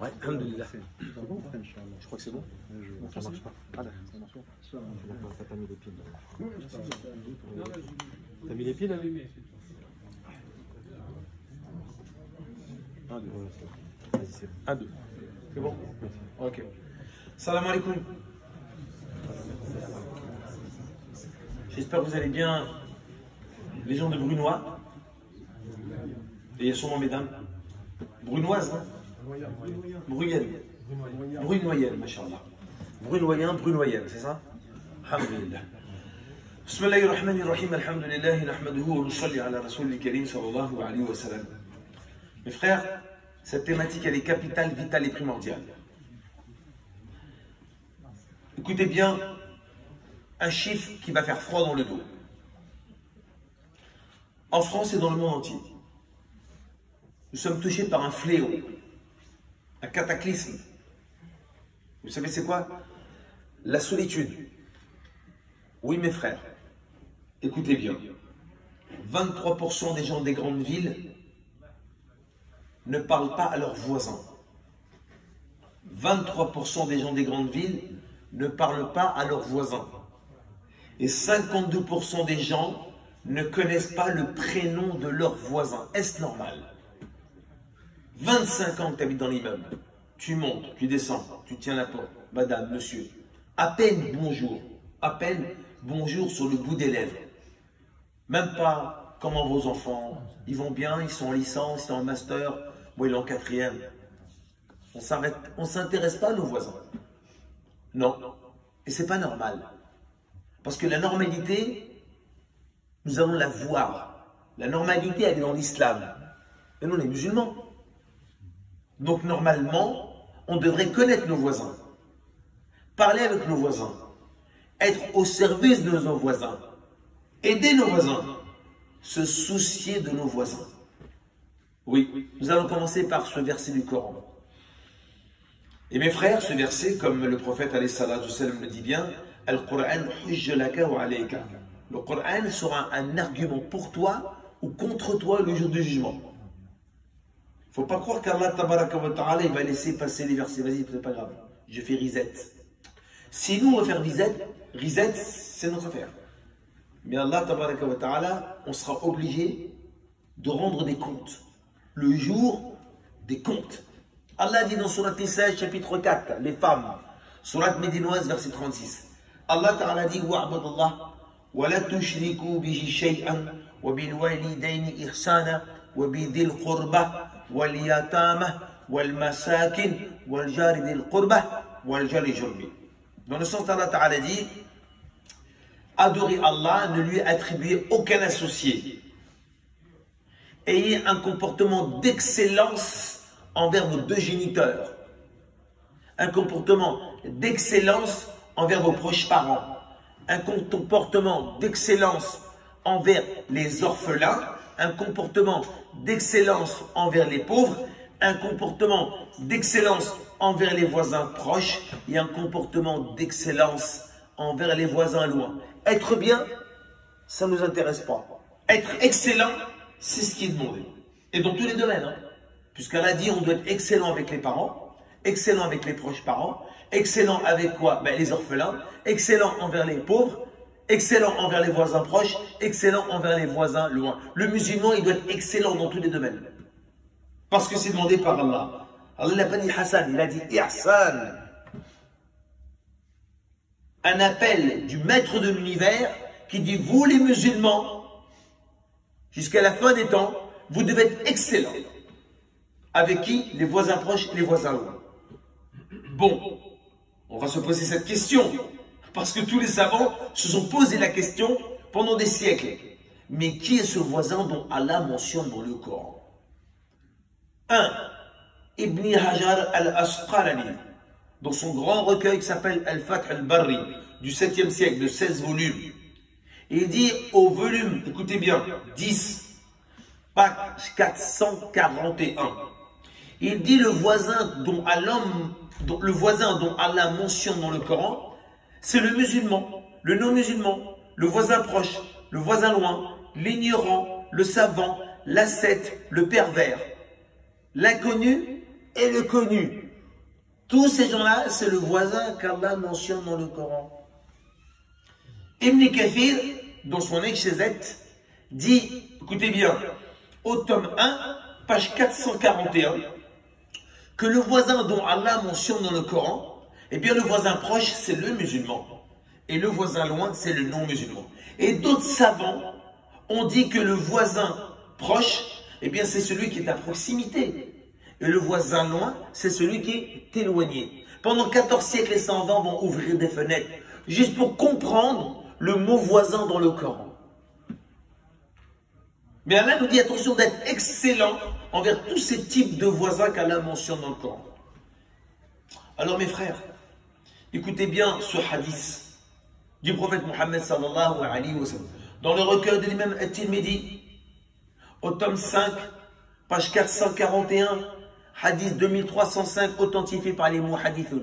Ouais, alhamdoulilah. Je crois que c'est bon. Ça marche pas. Ah là, ça marche pas. T'as mis les piles. T'as mis les piles, là? Vas-y, c'est bon. 1, 2. C'est bon? Ok. Salam alaikum. J'espère que vous allez bien, les gens de Brunois. Et il y a sûrement mesdames. Brunoises, hein? Bruyenne. Brunoyenne, machallah. Brunoyen, Brunoyenne, c'est ça? Alhamdulillah. Bismillahir Rahmanir Rahim, alhamdulillah, nahmaduhu wa nusalli ala rasulil karim sallallahu alayhi wa sallam. Mes frères, cette thématique, elle est capitale, vitale et primordiale. Écoutez bien, un chiffre qui va faire froid dans le dos. En France et dans le monde entier, nous sommes touchés par un fléau, un cataclysme. Vous savez c'est quoi? La solitude. Oui mes frères, écoutez bien. 23% des gens des grandes villes ne parlent pas à leurs voisins. 23% des gens des grandes villes ne parlent pas à leurs voisins. Et 52% des gens ne connaissent pas le prénom de leurs voisins. Est-ce normal? 25 ans que tu habites dans l'immeuble, tu montes, tu descends, tu tiens la porte, madame, monsieur, à peine bonjour sur le bout des lèvres. Même pas comment vos enfants, ils vont bien, ils sont en licence, ils sont en master, moi il est en 4e. On ne s'intéresse pas à nos voisins. Non, et c'est pas normal. Parce que la normalité, nous allons la voir. La normalité, elle est dans l'islam. Et nous, on est musulmans. Donc, normalement, on devrait connaître nos voisins. Parler avec nos voisins. Être au service de nos voisins. Aider nos voisins. Se soucier de nos voisins. Oui, nous allons commencer par ce verset du Coran. Et mes frères, ce verset, comme le prophète alayhi salatu wassalam le dit bien, Al-Qur'an hujja laka wa alayka. Le Coran sera un argument pour toi ou contre toi le jour du jugement. Il ne faut pas croire qu'Allah tabaraka wa ta'ala il va laisser passer les versets. Vas-y, c'est pas grave, je fais reset. Si nous on va faire reset, c'est notre affaire. Mais Allah tabaraka wa ta'ala, on sera obligé de rendre des comptes. Le jour des comptes. Allah dit dans Surat Nisa, chapitre 4, les femmes, Surat médinoise, verset 36. Allah Ta'ala dit Wa'budullah, wa la tushriku bihi shay'an, wa bil walidaini ihsana, wa bidil qurba, wal yatama, wal masakin, wal jari dil qurba, wal jari jurbi. Dans le sens Allah Ta'ala dit adorer Allah, ne lui attribuer aucun associé. Ayez un comportement d'excellence envers vos deux géniteurs, un comportement d'excellence envers vos proches parents, un comportement d'excellence envers les orphelins, un comportement d'excellence envers les pauvres, un comportement d'excellence envers les voisins proches et un comportement d'excellence envers les voisins loin. Être bien, ça ne nous intéresse pas. Être excellent, c'est ce qui est demandé. Et dans tous les domaines, hein. Puisqu'elle a dit on doit être excellent avec les parents, excellent avec les proches parents, excellent avec quoi? Ben, les orphelins, excellent envers les pauvres, excellent envers les voisins proches, excellent envers les voisins loin. Le musulman, il doit être excellent dans tous les domaines. Parce que c'est demandé par Allah. Allah n'a pas dit Hassan, il a dit Ihsan. Un appel du maître de l'univers qui dit vous les musulmans, jusqu'à la fin des temps, vous devez être excellents. Avec qui? Les voisins proches, les voisins loin. Bon, on va se poser cette question, parce que tous les savants se sont posé la question pendant des siècles. Mais qui est ce voisin dont Allah mentionne dans le Coran? 1. Ibn Hajar al-Asqalani, dans son grand recueil qui s'appelle Al-Fath al-Barri, du 7e siècle, de 16 volumes. Et il dit au volume, écoutez bien, 10, page 441. Il dit le voisin dont Allah mentionne dans le Coran, c'est le musulman, le non-musulman, le voisin proche, le voisin loin, l'ignorant, le savant, l'ascète, le pervers, l'inconnu et le connu. Tous ces gens-là, c'est le voisin qu'Allah mentionne dans le Coran. Ibn Kathir, dans son Exégèse, dit, écoutez bien, au tome 1, page 441, que le voisin dont Allah mentionne dans le Coran, eh bien le voisin proche, c'est le musulman. Et le voisin loin, c'est le non-musulman. Et d'autres savants ont dit que le voisin proche, eh bien c'est celui qui est à proximité. Et le voisin loin, c'est celui qui est éloigné. Pendant 14 siècles, les savants vont ouvrir des fenêtres, juste pour comprendre le mot voisin dans le Coran. Mais Allah nous dit attention d'être excellent envers tous ces types de voisins qu'Allah mentionne dans le Coran. Alors mes frères, écoutez bien ce hadith du prophète Mohammed sallallahu alayhi wa sallam. Dans le recueil de l'imam At-Tirmidhi, au tome 5, page 441, hadith 2305, authentifié par les muhaddithun,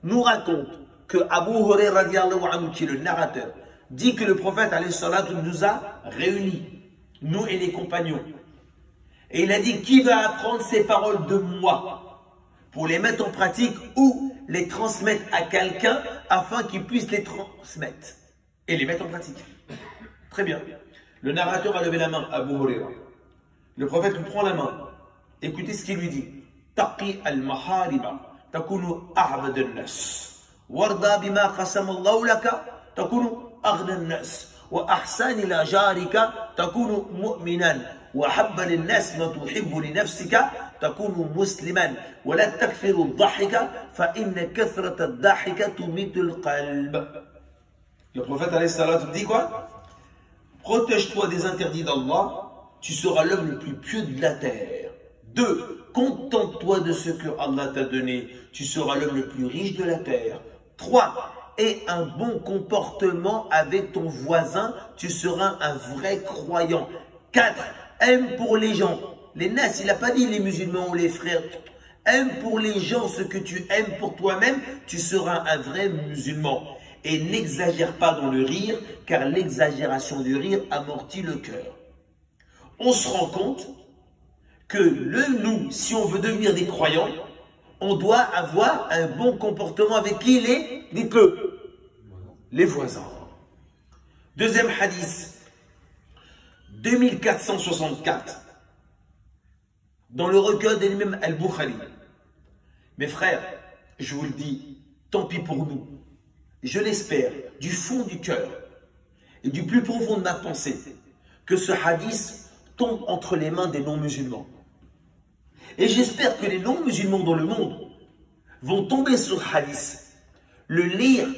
nous raconte que Abu Hurairah radiallahu anhu, qui est le narrateur, dit que le prophète alayhi salatu nous a réunis, nous et les compagnons. Et il a dit, qui va apprendre ces paroles de moi pour les mettre en pratique ou les transmettre à quelqu'un afin qu'il puisse les transmettre et les mettre en pratique. Très bien. Le narrateur a levé la main, Abu Hurairah. Le prophète lui prend la main. Écoutez ce qu'il lui dit. Taqi al-mahariba takunu a'bad al-nas. Warda bima qasam Allah laka takunu aghna al-nas. Wa ahsan ila jarika takunu mu'minan. وحب للناس ما تحب لنفسك تكون مسلما ولا تكثر الضحك فإن كثرة الضحك تميت القلب. Le prophète alayhi salam dit quoi? Protège-toi des interdits d'Allah, tu seras l'homme le plus pieux de la terre. 2. Contente-toi de ce que Allah t'a donné, tu seras l'homme le plus riche de la terre. 3. Aie un bon comportement avec ton voisin, tu seras un vrai croyant. 4. Aime pour les gens. Les nas, il n'a pas dit les musulmans ou les frères. Aime pour les gens ce que tu aimes pour toi-même, tu seras un vrai musulman. Et n'exagère pas dans le rire, car l'exagération du rire amortit le cœur. On se rend compte que nous, si on veut devenir des croyants, on doit avoir un bon comportement avec qui? Dites-le, les voisins. Deuxième hadith. 2464, dans le recueil de l'imam Al-Bukhari. Mes frères, je vous le dis, tant pis pour nous. Je l'espère du fond du cœur et du plus profond de ma pensée que ce hadith tombe entre les mains des non-musulmans. Et j'espère que les non-musulmans dans le monde vont tomber sur ce hadith, le lire,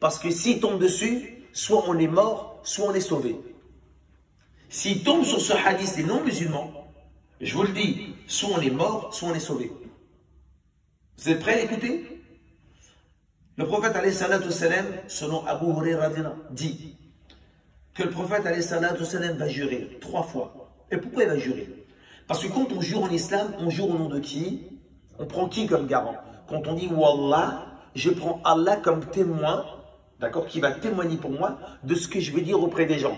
parce que s'ils tombent dessus, soit on est mort, soit on est sauvé. S'ils tombent sur ce hadith des non-musulmans, je vous le dis, soit on est mort, soit on est sauvé. Vous êtes prêts à l'écouter? Le prophète alayhi salatu salam, selon Abu Hurairah, dit que le prophète alayhi salatu salam va jurer 3 fois. Et pourquoi il va jurer? Parce que quand on jure en islam, on jure au nom de qui? On prend qui comme garant? Quand on dit Wallah, je prends Allah comme témoin, d'accord, qui va témoigner pour moi de ce que je vais dire auprès des gens.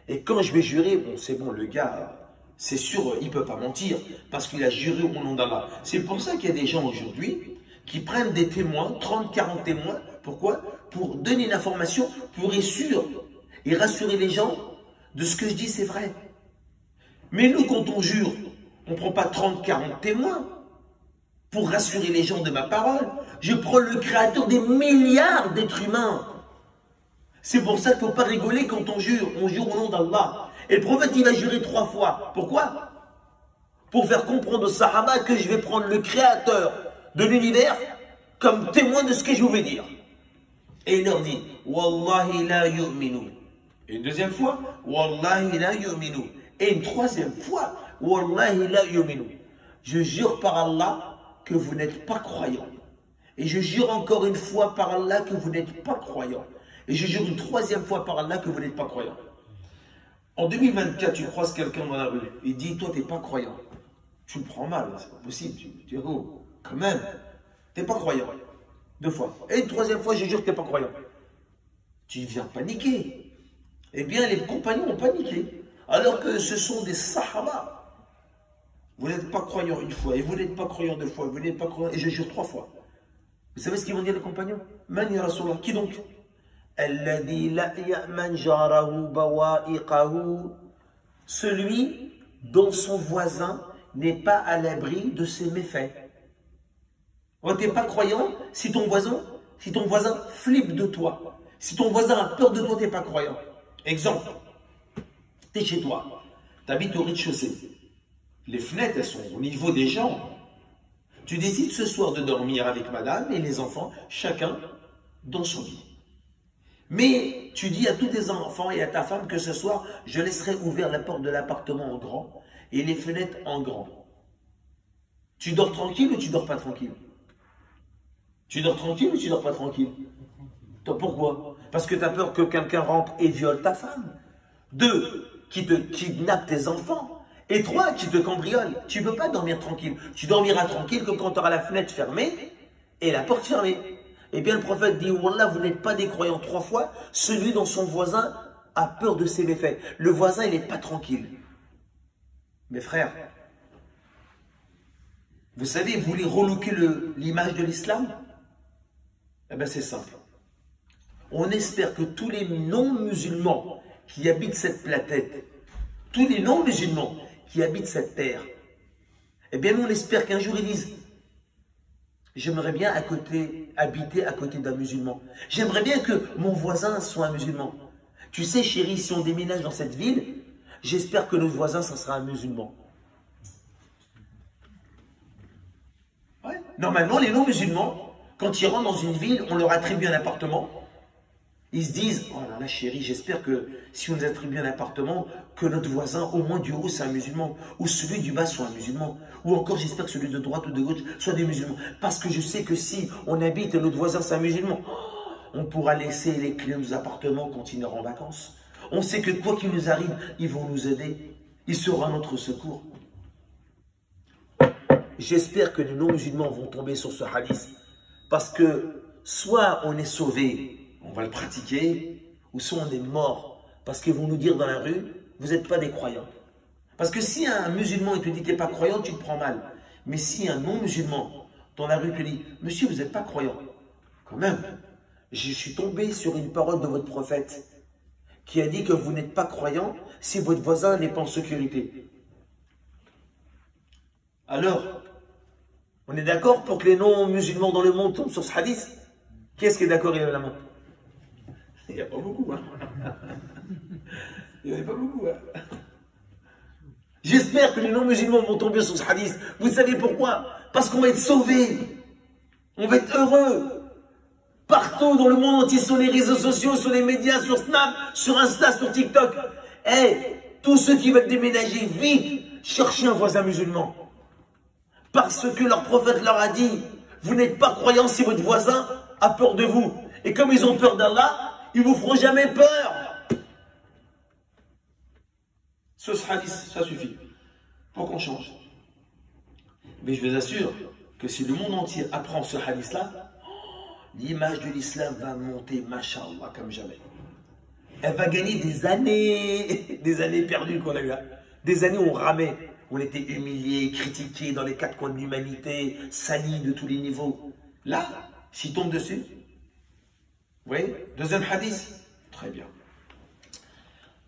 Et quand je vais jurer, bon, c'est bon, le gars, c'est sûr, il ne peut pas mentir, parce qu'il a juré au nom d'Allah. C'est pour ça qu'il y a des gens aujourd'hui qui prennent des témoins, 30, 40 témoins. Pourquoi? Pour donner une information, pour être sûr et rassurer les gens de ce que je dis, c'est vrai. Mais nous, quand on jure, on ne prend pas 30, 40 témoins pour rassurer les gens de ma parole. Je prends le créateur des milliards d'êtres humains. C'est pour ça qu'il ne faut pas rigoler quand on jure au nom d'Allah. Et le prophète, il va jurer 3 fois. Pourquoi? Pour faire comprendre aux Sahaba que je vais prendre le créateur de l'univers comme témoin de ce que je vais dire. Et il leur dit, Wallahi la yu'minu. Et une deuxième fois, Wallahi la yu'minu. Et une troisième fois, Wallahi la yu'minu. Je jure par Allah que vous n'êtes pas croyants. Et je jure encore une fois par Allah que vous n'êtes pas croyants. Et je jure une 3e fois par Allah que vous n'êtes pas croyant. En 2024, tu croises quelqu'un dans la rue, il dit, toi, tu n'es pas croyant. Tu le prends mal, c'est pas possible. Tu dis, oh, quand même, tu n'es pas croyant. 2 fois. Et une 3e fois, je jure que tu n'es pas croyant. Tu viens paniquer. Eh bien, les compagnons ont paniqué. Alors que ce sont des sahaba Vous n'êtes pas croyant une fois, et vous n'êtes pas croyant deux fois, vous n'êtes pas croyant, et je jure 3 fois. Vous savez ce qu'ils vont dire les compagnons? Man ya Rasulallah, qui donc? Alladhi la ya'man jarahu bawa'iqahu. Celui dont son voisin n'est pas à l'abri de ses méfaits. Tu n'es pas croyant si ton voisin flippe de toi. Si ton voisin a peur de toi, tu n'es pas croyant. Exemple, tu es chez toi, tu habites au rez-de-chaussée. Les fenêtres, elles sont au niveau des gens. Tu décides ce soir de dormir avec madame et les enfants, chacun dans son lit. Mais tu dis à tous tes enfants et à ta femme que ce soir, je laisserai ouvert la porte de l'appartement en grand et les fenêtres en grand. Tu dors tranquille ou tu dors pas tranquille? Tu dors tranquille ou tu dors pas tranquille? Pourquoi? Parce que tu as peur que quelqu'un rentre et viole ta femme. 2, qui te kidnappe tes enfants. Et 3, qui te cambriole. Tu ne peux pas dormir tranquille. Tu dormiras tranquille que quand tu auras la fenêtre fermée et la porte fermée. Eh bien, le prophète dit, Wallah, vous n'êtes pas des croyants 3 fois, celui dont son voisin a peur de ses méfaits. Le voisin, il n'est pas tranquille. Mes frères, vous savez, vous voulez relooker l'image de l'islam? Eh bien, c'est simple. On espère que tous les non-musulmans qui habitent cette planète, tous les non-musulmans qui habitent cette terre, eh bien, nous, on espère qu'un jour, ils disent, j'aimerais bien habiter à côté d'un musulman. J'aimerais bien que mon voisin soit un musulman. Tu sais, chérie, si on déménage dans cette ville, j'espère que notre voisin, ça sera un musulman. Ouais. Normalement, les non-musulmans, quand ils rentrent dans une ville, on leur attribue un appartement. Ils se disent, oh là là chérie, j'espère que si on nous attribue un appartement, que notre voisin, au moins du haut, c'est un musulman, ou celui du bas soit un musulman, ou encore j'espère que celui de droite ou de gauche soit des musulmans. Parce que je sais que si on habite et notre voisin, c'est un musulman, on pourra laisser les clés de nos appartements quand ils iront en vacances. On sait que quoi qu'il nous arrive, ils vont nous aider. Ils seront à notre secours. J'espère que les non-musulmans vont tomber sur ce hadith. Parce que soit on est sauvé, on va le pratiquer, ou soit on est mort. Parce qu'ils vont nous dire dans la rue, vous n'êtes pas des croyants. Parce que si un musulman te dit tu n'es pas croyant, tu te prends mal. Mais si un non-musulman dans la rue te dit, monsieur, vous n'êtes pas croyant, quand même, je suis tombé sur une parole de votre prophète qui a dit que vous n'êtes pas croyant si votre voisin n'est pas en sécurité. Alors, on est d'accord pour que les non-musulmans dans le monde tombent sur ce hadith? Qui est-ce qui est d'accord, il y a la main? Il n'y a pas beaucoup, hein. Il n'y en a pas beaucoup, hein. J'espère que les non-musulmans vont tomber sur ce hadith. Vous savez pourquoi? Parce qu'on va être sauvés. On va être heureux. Partout dans le monde entier, sur les réseaux sociaux, sur les médias, sur Snap, sur Insta, sur TikTok. Tous ceux qui veulent déménager, vite, cherchez un voisin musulman. Parce que leur prophète leur a dit, vous n'êtes pas croyants si votre voisin a peur de vous. Et comme ils ont peur d'Allah, ils ne vous feront jamais peur. Ce hadith, ça suffit pour qu'on change. Mais je vous assure que si le monde entier apprend ce hadith-là, l'image de l'islam va monter, mashallah, comme jamais. Elle va gagner des années perdues qu'on a eues. Des années où on ramait, où on était humilié, critiqué dans les 4 coins de l'humanité, sali de tous les niveaux. Là, s'il tombe dessus, vous voyez, deuxième hadith, très bien.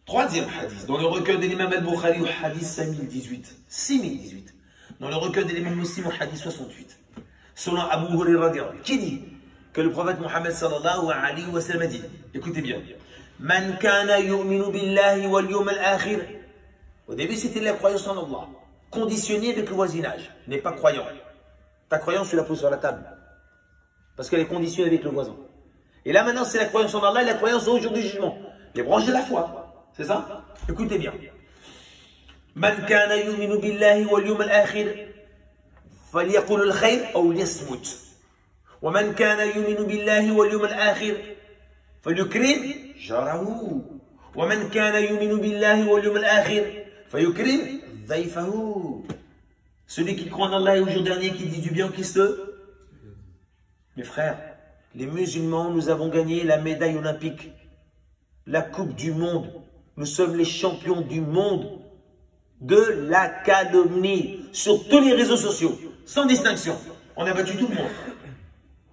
Troisième hadith, dans le recueil de l'imam al-Bukhari, au hadith 6018. Dans le recueil de l'imam Muslim, au hadith 68. Selon Abu Hurairah, qui dit que le prophète Mohammed sallallahu alayhi wa sallam a dit, écoutez bien, Man kana yu'minu billahi wal yawm al-akhir. Au début, c'était la croyance en Allah, conditionnée avec le voisinage, n'est pas croyant. Ta croyance, tu la poses sur la table, parce qu'elle est conditionnée avec le voisin. Et là, maintenant, c'est la croyance en Allah et la croyance au jour du jugement. Les branches de la foi. C'est ça? Écoutez bien. Man kana yu'minu billahi wal yawm al-akhir falyaqul al-khayr aw liyasmut. Wa man kana yu'minu billahi wal yawm al-akhir falyukrim jarahu. Wa man kana yu'minu billahi wal yawm al-akhir falyukrim dhayfahu. Celui qui croit en Allah et au jour dernier, qui dit du bien, qui se... Mes frères, les musulmans, nous avons gagné la médaille olympique, la coupe du monde. Nous sommes les champions du monde de la calomnie sur tous les réseaux sociaux, sans distinction. On a battu tout le monde.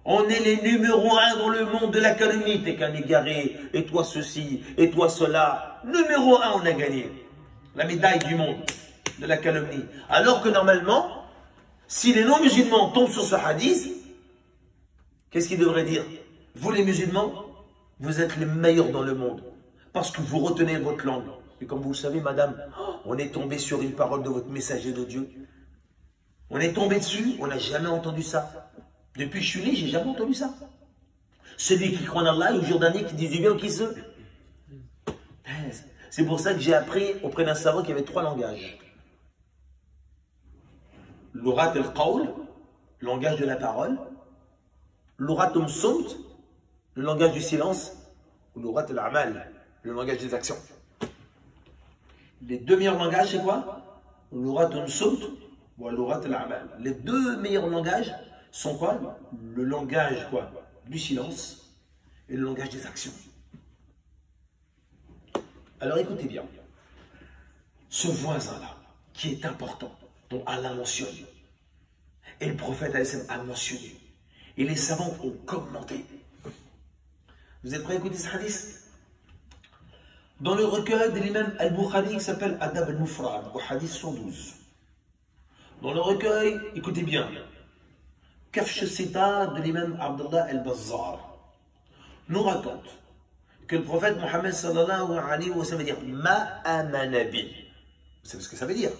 On est les numéros 1 dans le monde de la calomnie. T'es qu'un égaré, et toi ceci, et toi cela. Numéro 1, on a gagné. La médaille du monde de la calomnie. Alors que normalement, si les non-musulmans tombent sur ce hadith, qu'est-ce qu'ils devraient dire? Vous les musulmans, vous êtes les meilleurs dans le monde. Parce que vous retenez votre langue. Et comme vous le savez, madame, on est tombé sur une parole de votre messager de Dieu. On est tombé dessus, on n'a jamais entendu ça. Depuis que je suis né, j'ai jamais entendu ça. Celui qui croit en Allah, le jour dernier, qui dit du bien ou qui se... C'est pour ça que j'ai appris auprès d'un savant qu'il y avait 3 langages. L'urat al-qawl, le langage de la parole. L'urat al-sumt, le langage du silence. Ou l'urat al-amal, le langage des actions. Les 2 meilleurs langages, c'est quoi? L'urat al-sumt ou l'urat al-amal. Les 2 meilleurs langages sont quoi? Le langage quoi? Du silence et le langage des actions. Alors écoutez bien, ce voisin-là, qui est important, dont Allah mentionne, et le prophète a mentionné, et les savants ont commenté. Vous êtes prêts à écouter ce hadith? Dans le recueil de l'imam al-Bukhari qui s'appelle Adab al-Mufrad, au hadith 112. Dans le recueil, écoutez bien, Kafsh Sita de l'imam Abdullah al-Bazzar nous raconte que le prophète Mohammed sallallahu alayhi wa sallam veut dire Ma amanabi. Vous savez ce que ça veut dire?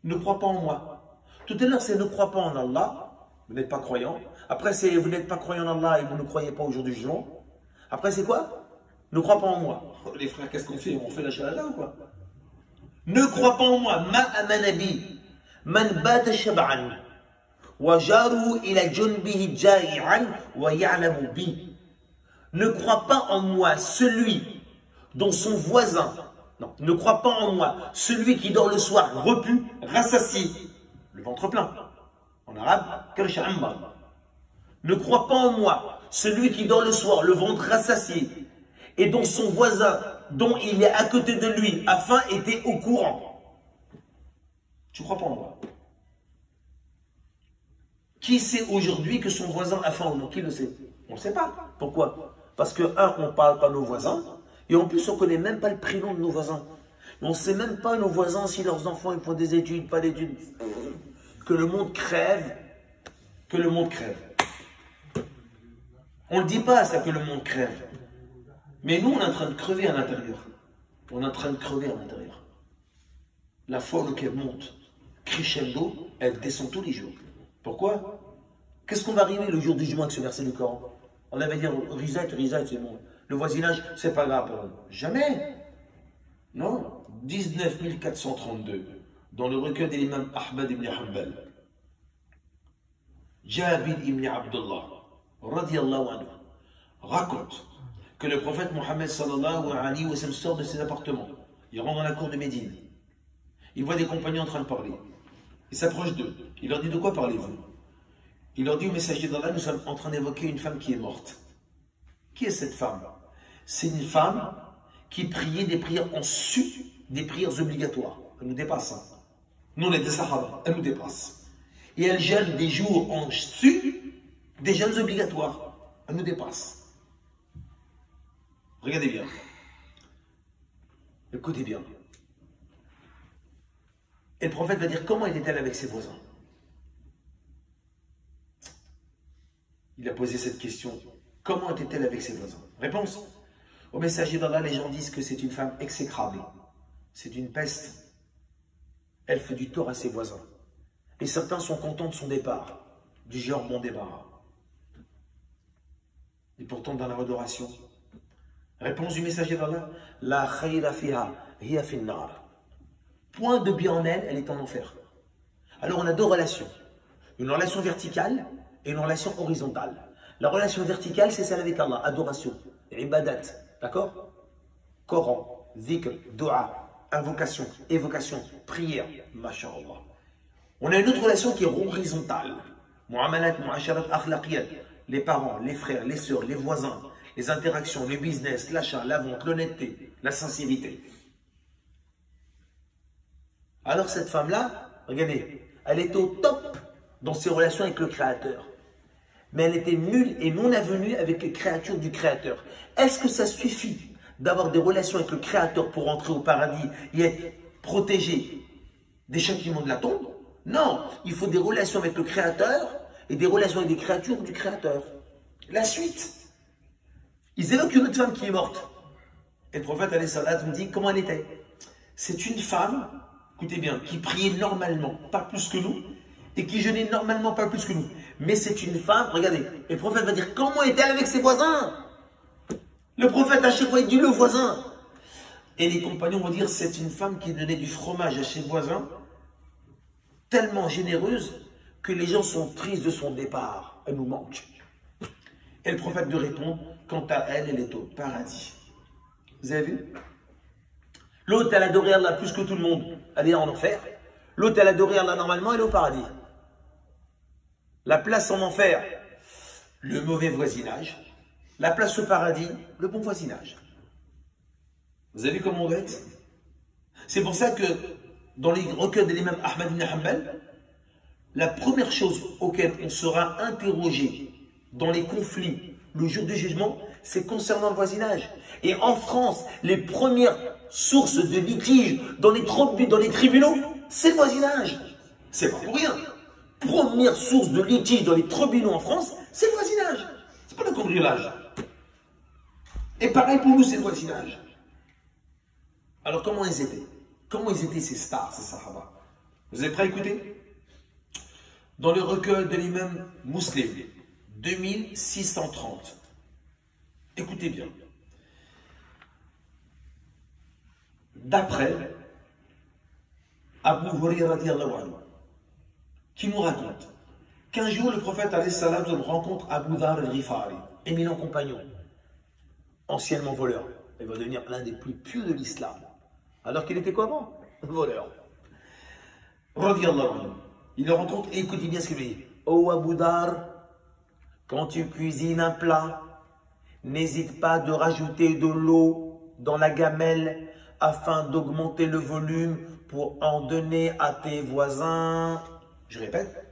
Ne crois pas en moi. Tout à l'heure, c'est ne crois pas en Allah, vous n'êtes pas croyant. Après, c'est vous n'êtes pas croyant en Allah et vous ne croyez pas au jour du jugement. Après, c'est quoi? Ne crois pas en moi. Les frères, qu'est-ce qu'on fait? On fait la shahada ou quoi? Ne crois pas en moi. Ma amanabi. Man bata shab'an. Wa jaru ila junbihi ja'i'an wa ya'lamu bi. Ne crois pas en moi celui dont son voisin, non, ne crois pas en moi celui qui dort le soir repu, rassasié, le ventre plein, en arabe, karsha amma. Ne crois pas en moi celui qui dort le soir, le ventre rassasié, et dont son voisin, dont il est à côté de lui, a faim, était au courant. Tu ne crois pas en moi? Qui sait aujourd'hui que son voisin a faim ou non? Qui le sait? On ne sait pas. Pourquoi? Parce que, on ne parle pas nos voisins, et en plus, on ne connaît même pas le prénom de nos voisins. On ne sait même pas, nos voisins, si leurs enfants ils font des études, pas d'études. Que le monde crève. Que le monde crève. On ne dit pas ça, que le monde crève. Mais nous, on est en train de crever à l'intérieur. On est en train de crever à l'intérieur. La foi, qu'elle monte, crescendo, elle descend tous les jours. Pourquoi? Qu'est-ce qu'on va arriver le jour du jugement avec ce verset du Coran? On avait dit, risette, c'est bon. Le voisinage, c'est pas grave. Jamais. Non. 19 432. Dans le recueil de l'imam Ahmad ibn Hanbal. Jabir ibn Abdullah, radiyallahu anhu, raconte que le prophète Mohammed sallallahu alayhi wa sallam sort de ses appartements. Il rentre dans la cour de Médine. Il voit des compagnons en train de parler. Il s'approche d'eux. Il leur dit, de quoi parlez-vous? Il leur dit au messager d'Allah, nous sommes en train d'évoquer une femme qui est morte. Qui est cette femme? C'est une femme qui priait des prières en su des prières obligatoires. Elle nous dépasse. Hein. Nous, on est des sahaba. Elle nous dépasse. Et elle jeûne des jours en su des jeûnes obligatoires. Elle nous dépasse. Regardez bien. Écoutez bien. Et le prophète va dire, comment était-elle avec ses voisins? Il a posé cette question. Comment était-elle avec ses voisins? Réponse. Au messager d'Allah, les gens disent que c'est une femme exécrable. C'est une peste. Elle fait du tort à ses voisins. Et certains sont contents de son départ. Du genre bon débarras. Et pourtant dans la adoration. Réponse du messager d'Allah. La khayra fiha hiya fin nar. Point de bien en elle, elle est en enfer. Alors on a 2 relations. Une relation verticale et une relation horizontale. La relation verticale, c'est celle avec Allah, adoration, ibadat, d'accord? Coran, dhikr, dua, invocation, évocation, prière, masha'Allah. On a une autre relation qui est horizontale. Mu'amalat, mu'asharat, akhlaqiyat. Les parents, les frères, les sœurs, les voisins, les interactions, le business, l'achat, la vente, l'honnêteté, la sincérité. Alors cette femme-là, regardez, elle était au top dans ses relations avec le Créateur. Mais elle était nulle et non avenue avec les créatures du Créateur. Est-ce que ça suffit d'avoir des relations avec le Créateur pour entrer au paradis et être protégé des châtiments de la tombe? Non, il faut des relations avec le Créateur et des relations avec des créatures du Créateur. La suite. Ils évoquent une autre femme qui est morte. Et le prophète alayhi salam me dit comment elle était. C'est une femme, écoutez bien, qui priait normalement, pas plus que nous, et qui jeûnait normalement, pas plus que nous. Mais c'est une femme, regardez, et le prophète va dire comment est-elle avec ses voisins? Le prophète à chaque fois il dit le voisin. Et les compagnons vont dire c'est une femme qui donnait du fromage à ses voisins, tellement généreuse que les gens sont tristes de son départ. Elle nous manque. Et le prophète lui répond, quant à elle, elle est au paradis. Vous avez vu? L'autre, elle adorait Allah plus que tout le monde, elle est en enfer. L'autre, elle adorait Allah normalement, elle est au paradis. La place en enfer, le mauvais voisinage. La place au paradis, le bon voisinage. Vous avez vu comment on va être? C'est pour ça que dans les recueils de l'imam Ahmad ibn Hanbal, la première chose auquel on sera interrogé dans les conflits le jour du jugement, c'est concernant le voisinage. Et en France, les premières sources de litige dans les tribunaux, c'est le voisinage. C'est pas pour rien. Première source de litige dans les tribunaux en France, c'est le voisinage. C'est pas le cambriolage. Et pareil pour nous, c'est le voisinage. Alors comment ils étaient? Comment ils étaient ces stars, ces sahaba? Vous êtes prêts à écouter? Dans le recueil de l'imam Muslim, 2630. Écoutez bien. D'après Abu Huraira qui nous raconte qu'un jour le prophète alayhi salam rencontre Abu Dhar al-Ghifari, éminent compagnon, anciennement voleur. Il va devenir l'un des plus pieux de l'islam. Alors qu'il était comment? Voleur. Radiallahu anhu. Il le rencontre et écoutez bien ce qu'il lui dit. Oh Abu Dhar, quand tu cuisines un plat, n'hésite pas de rajouter de l'eau dans la gamelle afin d'augmenter le volume pour en donner à tes voisins. Je répète.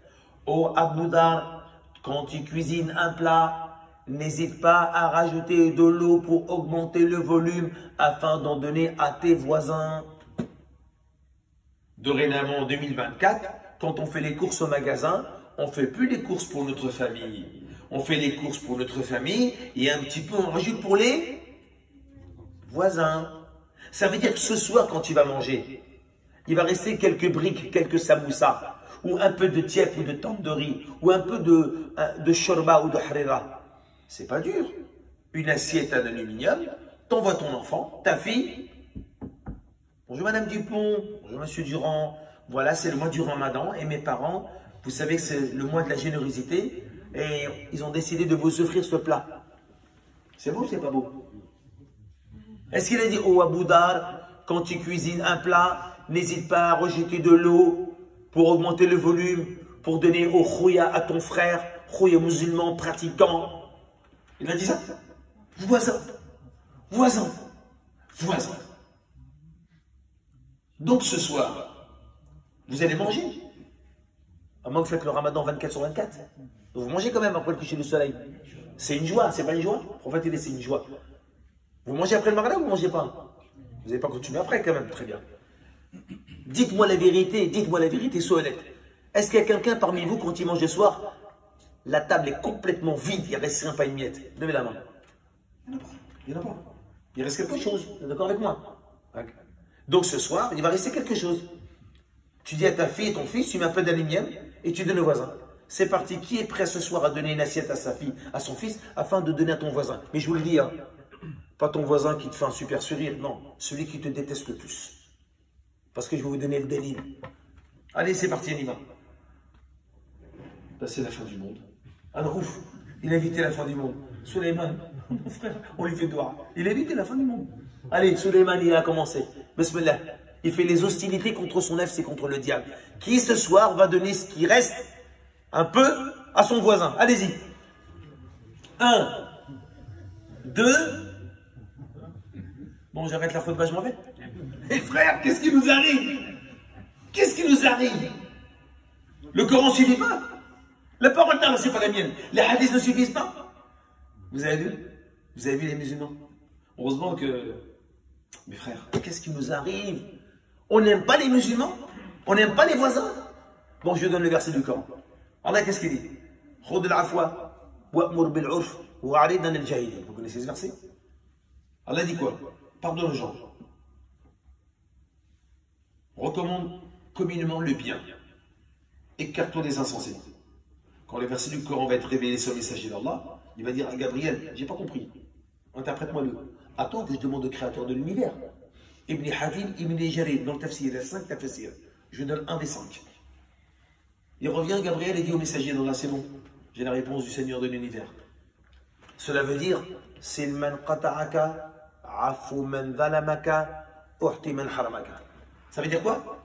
Oh Abu Dhar, quand tu cuisines un plat, n'hésite pas à rajouter de l'eau pour augmenter le volume afin d'en donner à tes voisins. Dorénavant, en 2024, quand on fait les courses au magasin, on ne fait plus les courses pour notre famille. On fait les courses pour notre famille et un petit peu on rajoute pour les voisins. Ça veut dire que ce soir, quand tu vas manger, il va rester quelques briques, quelques samoussas, ou un peu de tiep ou de tandoori, ou un peu de shorba ou de harira. C'est pas dur. Une assiette en aluminium, t'envoies ton enfant, ta fille. Bonjour Madame Dupont, bonjour Monsieur Durand. Voilà, c'est le mois du Ramadan et mes parents, vous savez que c'est le mois de la générosité et ils ont décidé de vous offrir ce plat. C'est beau ou c'est pas beau? Est-ce qu'il a dit, oh Abu Dhar, quand tu cuisines un plat, n'hésite pas à rejeter de l'eau pour augmenter le volume, pour donner au khouya à ton frère, khouya musulman pratiquant. Il a dit ça? Voisin, voisin, voisin. Donc ce soir, vous allez manger. À moins que vous faites le ramadan 24 sur 24. Donc vous mangez quand même après le coucher du soleil. C'est une joie, c'est pas une joie? Le prophète il dit c'est une joie. Vous mangez après le maghrib ou vous ne mangez pas? Vous n'allez pas continuer après quand même, très bien. Dites-moi la vérité, soyez honnête. Est-ce qu'il y a quelqu'un parmi vous, quand il mange le soir, la table est complètement vide, il ne reste rien, pas une miette? Levez la main. Il n'y en a pas. Il reste quelque chose, vous êtes d'accord avec moi? Donc ce soir, il va rester quelque chose. Tu dis à ta fille et ton fils, tu mets un peu d'aluminium et tu donnes au voisin. C'est parti, qui est prêt ce soir à donner une assiette à sa fille, à son fils, afin de donner à ton voisin? Mais je vous le dis, hein, pas ton voisin qui te fait un super sourire, non, celui qui te déteste le plus. Parce que je vais vous donner le délit. Allez, c'est parti, on y va. Là, c'est la fin du monde. Ah non, ouf, il a évité la fin du monde. Suleiman, mon frère, on lui fait doigt. Il a évité la fin du monde. Allez, Suleiman, il a commencé. Bismillah. Il fait les hostilités contre son nefs et contre le diable. Qui ce soir va donner ce qui reste un peu à son voisin? Allez-y. 1, 2. Bon, j'arrête la faute, je m'en vais. Hé frère, qu'est-ce qui nous arrive? Qu'est-ce qui nous arrive? Le Coran ne suffit pas. La parole d'Allah, ce n'est pas la mienne. Les hadiths ne suffisent pas. Vous avez vu? Vous avez vu les musulmans? Heureusement que... Mes frères, qu'est-ce qui nous arrive? On n'aime pas les musulmans? On n'aime pas les voisins? Bon, je donne le verset du Coran. Allah, qu'est-ce qu'il dit? Khud al-afwa wa'mur bil-'urf wa'rid 'anil jahilin. Vous connaissez ce verset? Allah dit quoi? Pardonne aux gens. Recommande communément le bien. Écarte-toi des insensés. Quand le verset du Coran va être révélé sur le messager d'Allah, il va dire à Gabriel, j'ai pas compris. Interprète-moi-le. Attends que je demande au créateur de l'univers. Ibn Hatim, Ibn Jarir, dans le tafsir, il y a 5 tafsirs. Je donne un des 5. Il revient, Gabriel, et dit au messager d'Allah, c'est bon, j'ai la réponse du Seigneur de l'univers. Cela veut dire, c'est le man qata'aka, afu man zalamaka, uhti man haramaka. Ça veut dire quoi?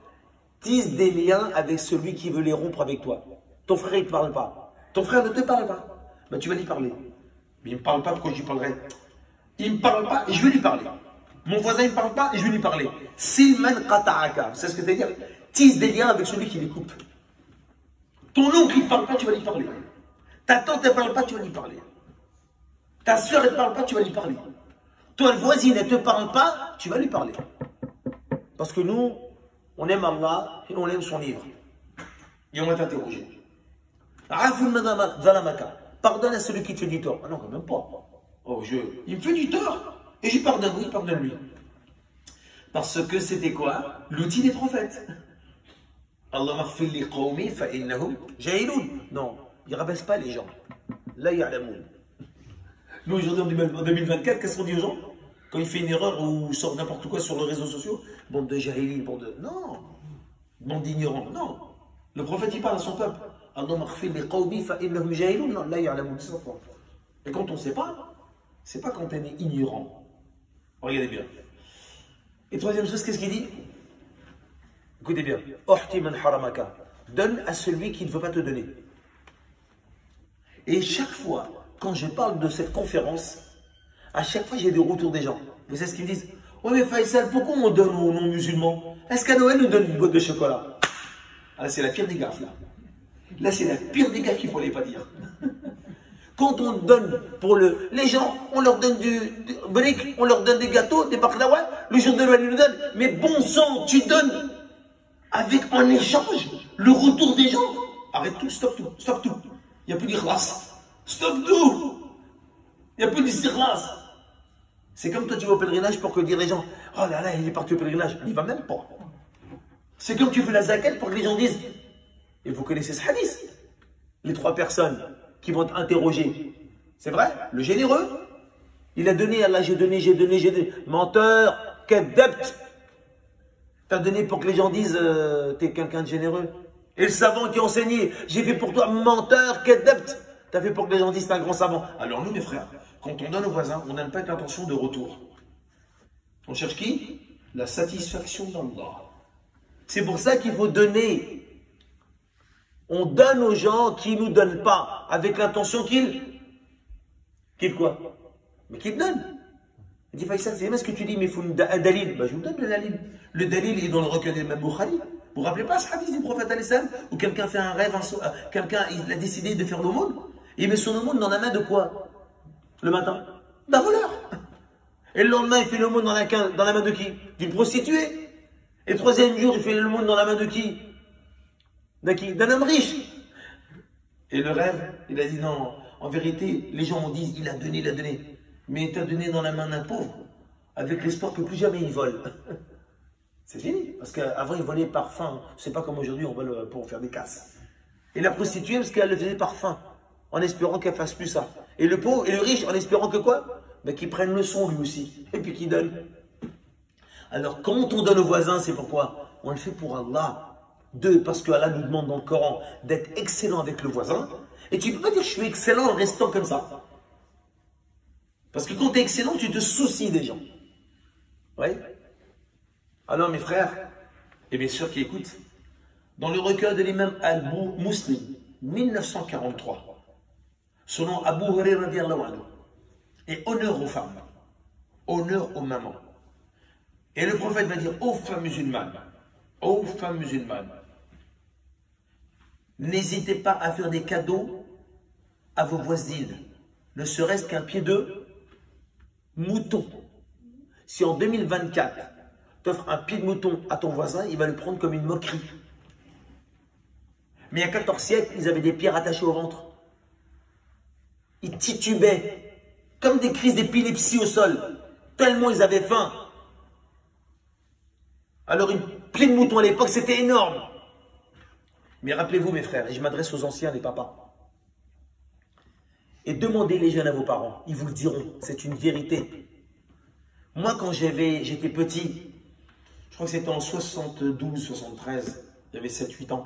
Tisse des liens avec celui qui veut les rompre avec toi. Ton frère, il ne te parle pas. Ton frère ne te parle pas. Ben, tu vas lui parler. Mais il ne me parle pas, pourquoi je lui parlerai? Il ne me parle pas et je vais lui parler. Mon voisin, il ne me parle pas et je vais lui parler. Silman qata'aka. C'est ce que ça veut dire? Tisse des liens avec celui qui les coupe. Ton oncle, il ne parle pas, tu vas lui parler. Ta tante, elle ne parle pas, tu vas lui parler. Ta soeur, elle ne parle pas, tu vas lui parler. Toi, le voisin, elle ne te parle pas, tu vas lui parler. Parce que nous, on aime Allah et on aime son livre. Et on va t'interroger. Pardonne à celui qui te fait du tort. Ah non, quand même pas. Oh, il me fait du tort. Et je pardonne, oui, pardonne-lui. Parce que c'était quoi? L'outil des prophètes. Allah maghfir li qawmi fa innahum jahilun. Non, il ne rabaisse pas les gens. La ya'lamoun. Nous, aujourd'hui, en 2024, qu'est-ce qu'on dit aux gens? Quand il fait une erreur ou sort n'importe quoi sur les réseaux sociaux, bande de jahilin, bande de... Non. Bande d'ignorants. Non. Le prophète, il parle à son peuple. Allah maghfir li qawmi fa innahum jahilun. Non, la ya'lamoun. Et quand on ne sait pas, c'est pas quand on est ignorant. Regardez bien. Et troisième chose, qu'est-ce qu'il dit? Écoutez bien. Uhti man haramaka. Donne à celui qui ne veut pas te donner. Et chaque fois, quand je parle de cette conférence, à chaque fois, j'ai des retours des gens. Vous savez ce qu'ils me disent? Ouais, mais Faisal, pourquoi on donne aux non-musulmans? Est-ce qu'à Noël, nous donne une boîte de chocolat? Ah, là, c'est la pire des gaffes, là. Là, c'est la pire des gaffes qu'il ne fallait pas dire. Quand on donne pour les gens, on leur donne du brick, on leur donne des gâteaux, des baklawa, le jour de Noël, ils nous donnent. Mais bon sang, tu donnes avec en échange le retour des gens. Arrête tout, stop tout, stop tout. Il n'y a plus d'ikhlas. Stop tout. Il n'y a plus d'ikhlas. C'est comme toi, tu vas au pèlerinage pour que dire les gens, oh là là, il est parti au pèlerinage. Il ne va même pas. C'est comme tu fais la zakat pour que les gens disent, et vous connaissez ce hadith, les 3 personnes qui vont interroger. C'est vrai? Le généreux, il a donné, Allah, j'ai donné. Menteur, kaddabt. T'as donné pour que les gens disent, t'es quelqu'un de généreux. Et le savant qui a enseigné, j'ai fait pour toi, menteur, kaddabt. T'as fait pour que les gens disent, t'es un grand savant. Alors nous, mes frères, quand on donne aux voisins, on n'a pas l'intention de retour. On cherche qui? La satisfaction d'Allah. C'est pour ça qu'il faut donner. On donne aux gens qui ne nous donnent pas, avec l'intention qu'ils quoi? Mais qu'ils donnent. Il dit Faisal, c'est même ce que tu dis, mais il faut un dalil. Ben, je vous donne le dalil. Le dalil est dans le recueil de l'imam Bukhari. Vous vous rappelez pas ce hadith du prophète al-Islam où quelqu'un fait un rêve, quelqu'un il a décidé de faire l'aumône, il met son aumône dans la main de quoi? Le matin? D'un voleur. Et le lendemain, il fait l'aumône dans la main de qui? D'une prostituée. Et le 3e jour, il fait l'aumône dans la main de qui? D'un homme riche. Et le rêve, il a dit non, en vérité, les gens disent il a donné. Mais il t'a donné dans la main d'un pauvre, avec l'espoir que plus jamais il vole. C'est fini. Parce qu'avant, il volait par faim. C'est pas comme aujourd'hui, on vole pour faire des casses. Et la prostituée, parce qu'elle le faisait par faim, en espérant qu'elle fasse plus ça. Et le pauvre et le riche, en espérant que quoi? Ben, qu'il prenne le son lui aussi. Et puis qu'il donne. Alors, quand on donne aux voisins, c'est pourquoi? On le fait pour Allah. 2, parce que Allah nous demande dans le Coran d'être excellent avec le voisin. Et tu ne peux pas dire je suis excellent en restant comme ça. Parce que quand tu es excellent, tu te soucies des gens. Oui. Alors mes frères, et bien sûr qui écoutent, dans le recueil de l'imam Al-Muslim, 1943, selon Abu Hurairah radiyallahu anhu, et honneur aux femmes, honneur aux mamans. Et le prophète va dire aux femmes musulmanes, Aux femmes musulmanes, n'hésitez pas à faire des cadeaux à vos voisines, ne serait-ce qu'un pied de mouton. Si en 2024, tu offres un pied de mouton à ton voisin, il va le prendre comme une moquerie. Mais il y a 14 siècles, ils avaient des pierres attachées au ventre. Ils titubaient, comme des crises d'épilepsie au sol, tellement ils avaient faim. Alors une plaie de mouton à l'époque, c'était énorme. Mais rappelez-vous mes frères, et je m'adresse aux anciens, les papas, et demandez les jeunes à vos parents, ils vous le diront, c'est une vérité. Moi quand j'étais petit, je crois que c'était en 72, 73, j'avais 7-8 ans.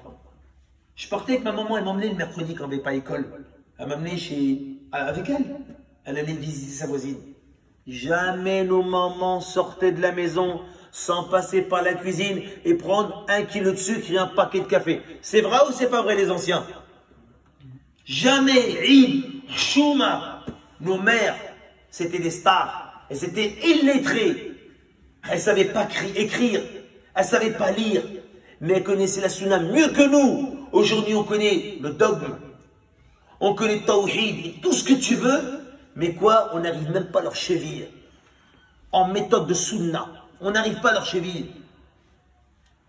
Je partais avec ma maman, elle m'emmenait le mercredi quand on n'avait pas école. Elle m'amenait avec elle. Elle allait visiter sa voisine. Jamais nos mamans sortaient de la maison sans passer par la cuisine et prendre 1 kilo de sucre et un paquet de café. C'est vrai ou c'est pas vrai les anciens? Jamais, Eid, Chouma, nos mères, c'était des stars. Elles étaient illettrées. Elles ne savaient pas écrire. Elles ne savaient pas lire. Mais elles connaissaient la sunna mieux que nous. Aujourd'hui, on connaît le dogme. On connaît le tawhid et tout ce que tu veux. Mais quoi? On n'arrive même pas à leur cheville. En méthode de sunna. On n'arrive pas à leur cheville.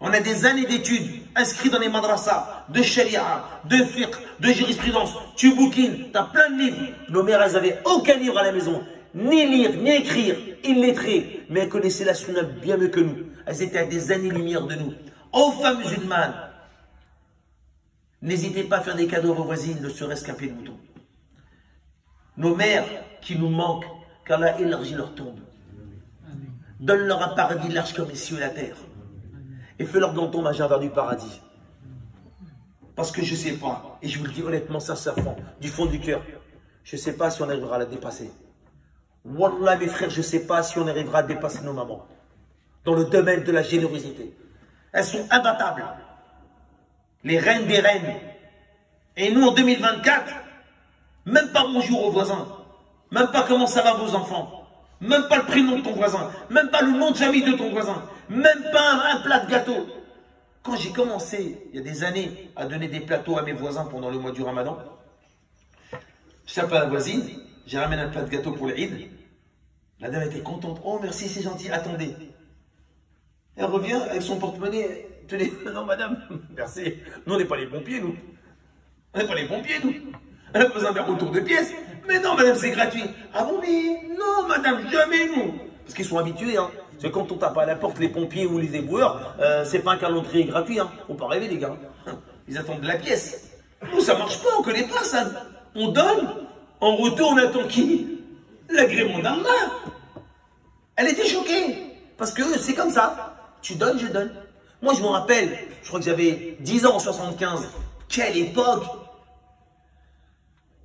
On a des années d'études inscrits dans les madrasas, de sharia, de fiqh, de jurisprudence. Tu bouquines, tu as plein de livres. Nos mères, elles n'avaient aucun livre à la maison. Ni lire, ni écrire, illettrées. Mais elles connaissaient la sunna bien mieux que nous. Elles étaient à des années-lumière de nous. Aux femmes musulmanes, n'hésitez pas à faire des cadeaux à vos voisines, ne serait-ce qu'un pied de mouton. Nos mères qui nous manquent, qu'Allah élargit leur tombe. Donne-leur un paradis large comme les cieux et la terre. Et fais-leur dans ton jardin du paradis. Parce que je ne sais pas, et je vous le dis honnêtement, sincèrement, du fond du cœur, je ne sais pas si on arrivera à la dépasser. Wallah mes frères, je ne sais pas si on arrivera à dépasser nos mamans. Dans le domaine de la générosité. Elles sont imbattables. Les reines des reines. Et nous, en 2024, même pas bonjour aux voisins. Même pas comment ça va vos enfants. Même pas le prénom de ton voisin. Même pas le nom de famille de ton voisin. Même pas un plat de gâteau. Quand j'ai commencé, il y a des années, à donner des plateaux à mes voisins pendant le mois du Ramadan, je tape à la voisine, j'ai ramené un plat de gâteau pour l'Eid. La dame était contente. Oh merci, c'est gentil, attendez. Elle revient avec son porte-monnaie. Tenez, non madame, merci. Nous on n'est pas les pompiers, nous. On n'est pas les pompiers, nous. Elle a besoin d'un retour de pièces. Mais non madame, c'est gratuit. Ah bon, mais non madame, jamais nous. Parce qu'ils sont habitués, hein. C'est quand on tape à la porte les pompiers ou les éboueurs, c'est pas un calendrier gratuit, hein. Faut pas rêver les gars. Ils attendent de la pièce. Nous ça marche pas, on connaît pas ça. On donne, en retour on attend qui? L'agrément d'Allah. Elle était choquée. Parce que c'est comme ça. Tu donnes, je donne. Moi, je me rappelle, je crois que j'avais 10 ans en 75. Quelle époque!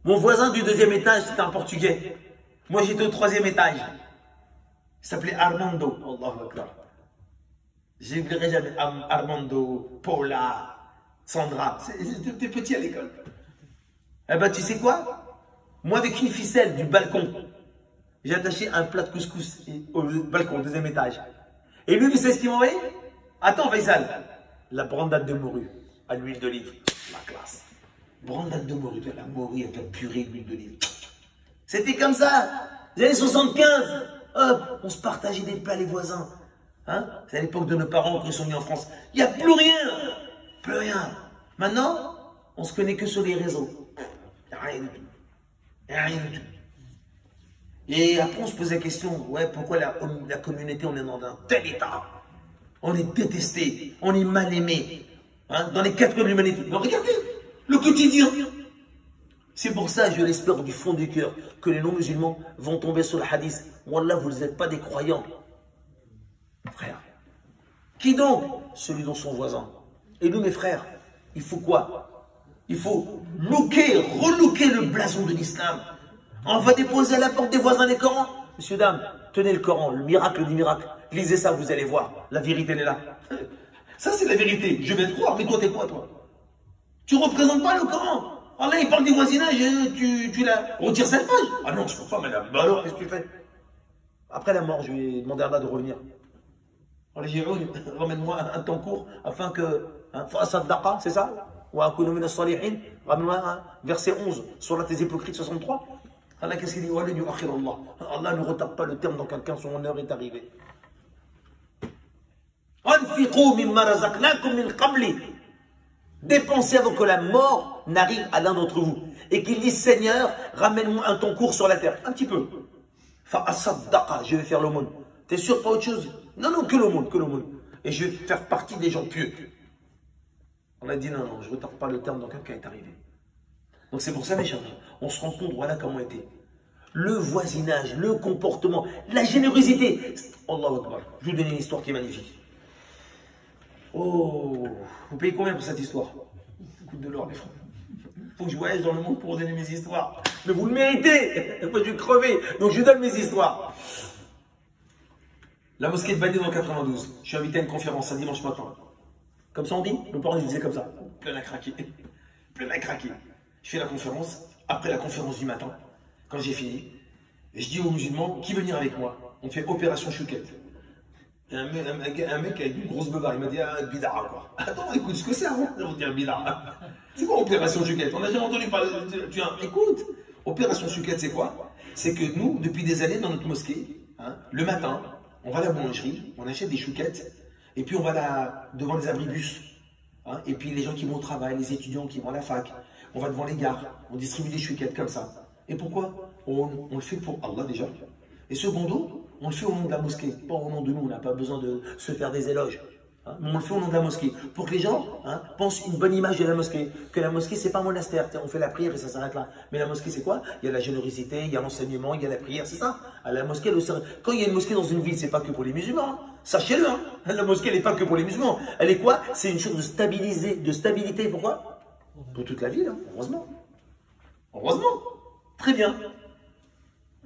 Mon voisin du 2e étage, c'était un Portugais. Moi, j'étais au 3e étage. Il s'appelait Armando. Allahu Akbar. Je n'oublierai jamais Armando, Paula, Sandra. J'étais petit à l'école. Eh ben, tu sais quoi? Moi, avec une ficelle du balcon, j'ai attaché un plat de couscous au balcon, 2e étage. Et lui, vous savez ce qu'il m'a envoyé? Attends, Faisal. La brandade de morue à l'huile d'olive. La classe. Brandade de morue, de la morue avec la purée d'huile d'olive. C'était comme ça. Les années 75. Hop, on se partageait des plats, les voisins. Hein? C'est à l'époque de nos parents quand ils sont venus en France. Il n'y a plus rien. Plus rien. Maintenant, on se connaît que sur les réseaux. Il n'y a rien du tout. Il n'y a rien du tout. Et après, on se pose la question, ouais, pourquoi la communauté, on est dans un tel état? On est détesté, on est mal aimé, hein, dans les 4 coins de l'humanité. Mais regardez, le quotidien. C'est pour ça, je l'espère du fond du cœur, que les non-musulmans vont tomber sur le hadith. Wallah, vous n'êtes pas des croyants. Frère. Qui donc? Celui dont son voisin. Et nous, mes frères, il faut quoi? Il faut relooker le blason de l'islam. On va déposer à la porte des voisins les Corans. Monsieur, dame, tenez le Coran, le miracle du miracle. Lisez ça, vous allez voir. La vérité, elle est là. Ça, c'est la vérité. Je vais te croire, mais toi, t'es quoi, toi? Tu ne représentes pas le Coran. Allah, il parle du voisinage, tu la retires cette page. Ah non, je ne peux pas, madame. Bah alors, qu'est-ce que tu fais? Après la mort, je vais demander à Allah de revenir. Ramène-moi un temps court afin que. Fa'asaddaqa, c'est ça? Wa akunu min as-salihin. Ramène-moi un verset 11, sur tes hypocrites 63. Allah, qu'est-ce qu'il dit? Allah ne retarde pas le terme dans quelqu'un, son heure est arrivée. Dépensez avant que la mort n'arrive à l'un d'entre vous. Et qu'il dise Seigneur, ramène-moi un temps court sur la terre. Un petit peu. Fa'asaddaqa, je vais faire l'aumône. T'es sûr, pas autre chose? Non, non, que l'aumône, que l'aumône. Et je vais faire partie des gens pieux. On a dit non, non, je ne retarde pas le terme dans quelqu'un est arrivé. Donc c'est pour ça, mes chers, on se rend compte, voilà comment était. Le voisinage, le comportement, la générosité. Allahu Akbar. Je vais vous donner une histoire qui est magnifique. Oh, vous payez combien pour cette histoire? Coûte de l'or, les frères. Il faut que je voyage dans le monde pour donner mes histoires. Mais vous le méritez. Moi, je vais crever. Donc, je donne mes histoires. La mosquée de Bani dans le 92. Je suis invité à une conférence un dimanche matin. Comme ça, on dit? Nos parents, ils disaient comme ça. Plein à craquer. Plein à craquer. Je fais la conférence. Après la conférence du matin, quand j'ai fini, je dis aux musulmans, qui veut venir avec moi? On fait opération chouquette. Un mec avec une grosse beubare, il m'a dit bidara quoi. Attends, écoute ce que c'est avant de dire bidara. C'est quoi opération chouquette? On n'a jamais entendu parler de. Écoute, opération chouquette, c'est quoi? C'est que nous, depuis des années dans notre mosquée, le matin, on va à la boulangerie, on achète des chouquettes, et puis on va devant les abribus. Et puis les gens qui vont au travail, les étudiants qui vont à la fac, on va devant les gares, on distribue des chouquettes comme ça. Et pourquoi? On le fait pour Allah déjà. Et secondo, on le fait au nom de la mosquée, pas au nom de nous, on n'a pas besoin de se faire des éloges. Mais on le fait au nom de la mosquée, pour que les gens pensent une bonne image de la mosquée. Que la mosquée, c'est pas un monastère, on fait la prière et ça s'arrête là. Mais la mosquée, c'est quoi? Il y a la générosité, il y a l'enseignement, il y a la prière, c'est ça. À la mosquée, quand il y a une mosquée dans une ville, c'est pas que pour les musulmans. Sachez-le, la mosquée, elle n'est pas que pour les musulmans. Elle est quoi? C'est une chose de stabilité, pourquoi? Pour toute la ville, heureusement. Heureusement. Très bien.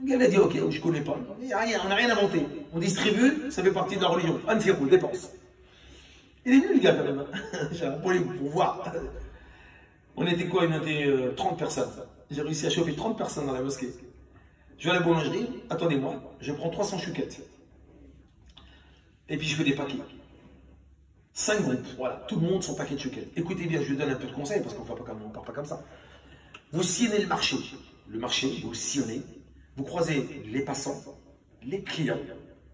Elle a dit, ok, je ne connais pas. On n'a rien à monter. On distribue, ça fait partie de la religion. Anfirou, dépense. Il est venu, le gars, quand même. Pour voir. On était quoi? On était 30 personnes. J'ai réussi à chauffer 30 personnes dans la mosquée. Je vais à la boulangerie, attendez-moi, je prends 300 chouquettes. Et puis je fais des paquets. 5 groupes, voilà. Tout le monde son paquet de chouquettes. Écoutez bien, je vous donne un peu de conseils, parce qu'on ne part pas comme ça. Vous sillonnez le marché. Le marché, vous le sillonnez. Vous croisez les passants, les clients,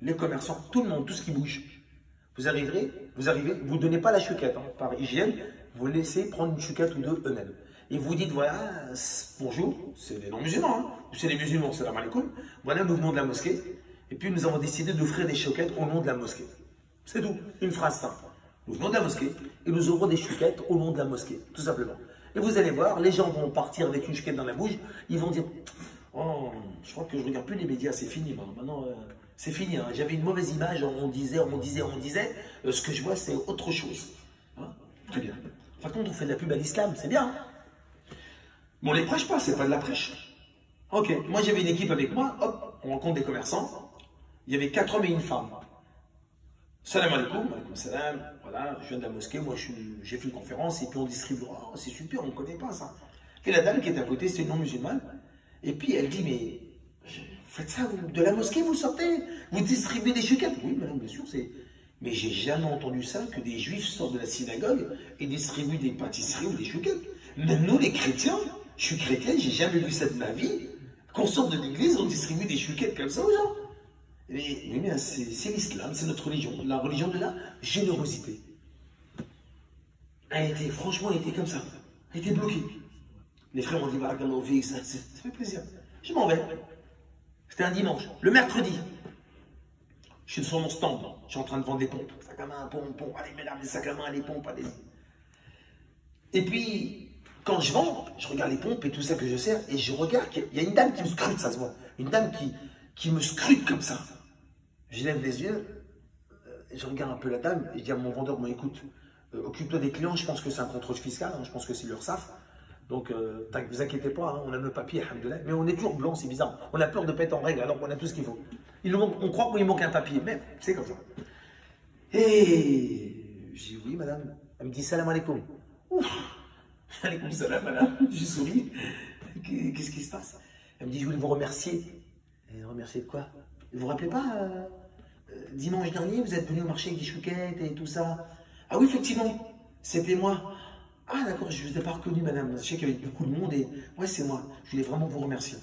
les commerçants, tout le monde, tout ce qui bouge. Vous arrivez, vous ne donnez pas la chouquette. Par hygiène, vous laissez prendre une chouquette ou deux eux-mêmes. Et vous dites, voilà, bonjour, c'est des non-musulmans, c'est des musulmans, c'est la malikoum. Voilà, nous venons de la mosquée. Et puis nous avons décidé d'offrir des chouquettes au nom de la mosquée. C'est tout, une phrase simple. Nous venons de la mosquée et nous ouvrons des chouquettes au nom de la mosquée, tout simplement. Et vous allez voir, les gens vont partir avec une chouquette dans la bouche, ils vont dire... Oh, je crois que je ne regarde plus les médias, c'est fini. Maintenant, c'est fini. J'avais une mauvaise image, on disait. Ce que je vois, c'est autre chose. Très bien. Par contre, on fait de la pub à l'islam, c'est bien. Mais on ne les prêche pas, c'est pas de la prêche. Ok, moi j'avais une équipe avec moi, hop, on rencontre des commerçants. Il y avait 4 hommes et une femme. Salam alaikum, alaikum salam. Voilà, je viens de la mosquée, moi j'ai fait une conférence et puis on distribue. Oh, c'est super, on ne connaît pas ça. Et la dame qui est à côté, c'est une non-musulmane. Et puis elle dit, mais faites ça, de la mosquée vous sortez, vous distribuez des chouquettes. Oui, madame, bien sûr, c'est... Mais j'ai jamais entendu ça, que des juifs sortent de la synagogue et distribuent des pâtisseries ou des chouquettes. Même nous, les chrétiens, je suis chrétien, j'ai jamais vu ça de ma vie, qu'on sorte de l'église, on distribue des chouquettes comme ça aux gens. Mais c'est l'islam, c'est notre religion, la religion de la générosité. Franchement, elle était comme ça, elle était bloquée. Les frères m'ont dit, barakallahu fik, ça fait plaisir. Je m'en vais. C'était un dimanche. Le mercredi, je suis sur mon stand. Je suis en train de vendre des pompes. Sac à main, pompe. Allez, mesdames, les sacs à main, les pompes, allez-y. Et puis, quand je vends, je regarde les pompes et tout ça que je sers. Et je regarde qu'il y a une dame qui me scrute, ça se voit. Une dame qui me scrute comme ça. Je lève les yeux. Je regarde un peu la dame. Et je dis à mon vendeur, bon, écoute, occupe-toi des clients. Je pense que c'est un contrôle fiscal. Je pense que c'est l'URSSAF. Donc, ne vous inquiétez pas, on a nos papiers, alhamdoulilah, mais on est toujours blanc, c'est bizarre. On a peur de pète en règle alors qu'on a tout ce qu'il faut. On croit qu'il manque un papier, mais c'est comme ça. Et j'ai dit, oui, madame. Elle me dit, salam alaikum. Ouf, alaikum salam, madame. Je souris. Qu'est-ce qui se passe? Elle me dit, je voulais vous remercier. Et remercier de quoi? Vous vous rappelez pas dimanche dernier, vous êtes venu au marché avec des chouquettes et tout ça. Ah oui, effectivement, c'était moi. Ah d'accord, je ne vous ai pas reconnu, madame. Je sais qu'il y avait beaucoup de monde et ouais, c'est moi. Je voulais vraiment vous remercier.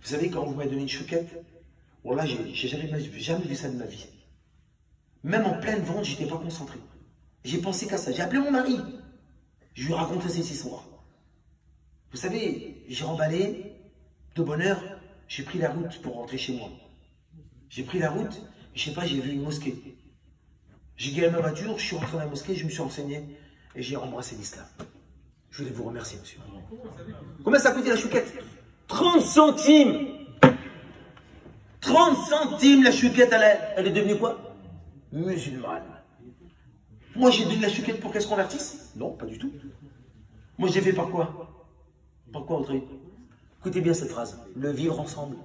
Vous savez, quand vous m'avez donné une chouquette, voilà, j'ai jamais vu ça de ma vie. Même en pleine vente, je n'étais pas concentré. J'ai pensé qu'à ça. J'ai appelé mon mari. Je lui ai raconté cette histoire. Vous savez, j'ai remballé de bonne heure. J'ai pris la route pour rentrer chez moi. J'ai pris la route, je sais pas, j'ai vu une mosquée. J'ai gagné ma voiture, je suis rentré dans la mosquée, je me suis renseigné et j'ai embrassé l'islam. Je voulais vous remercier, monsieur. Combien ça a coûté la chouquette? 30 centimes! 30 centimes la chouquette, elle est devenue quoi? Musulmane. Moi j'ai donné la chouquette pour qu'elle se convertisse? Non, pas du tout. Moi j'ai fait par quoi? Par quoi, Audrey? Écoutez bien cette phrase. Le vivre ensemble.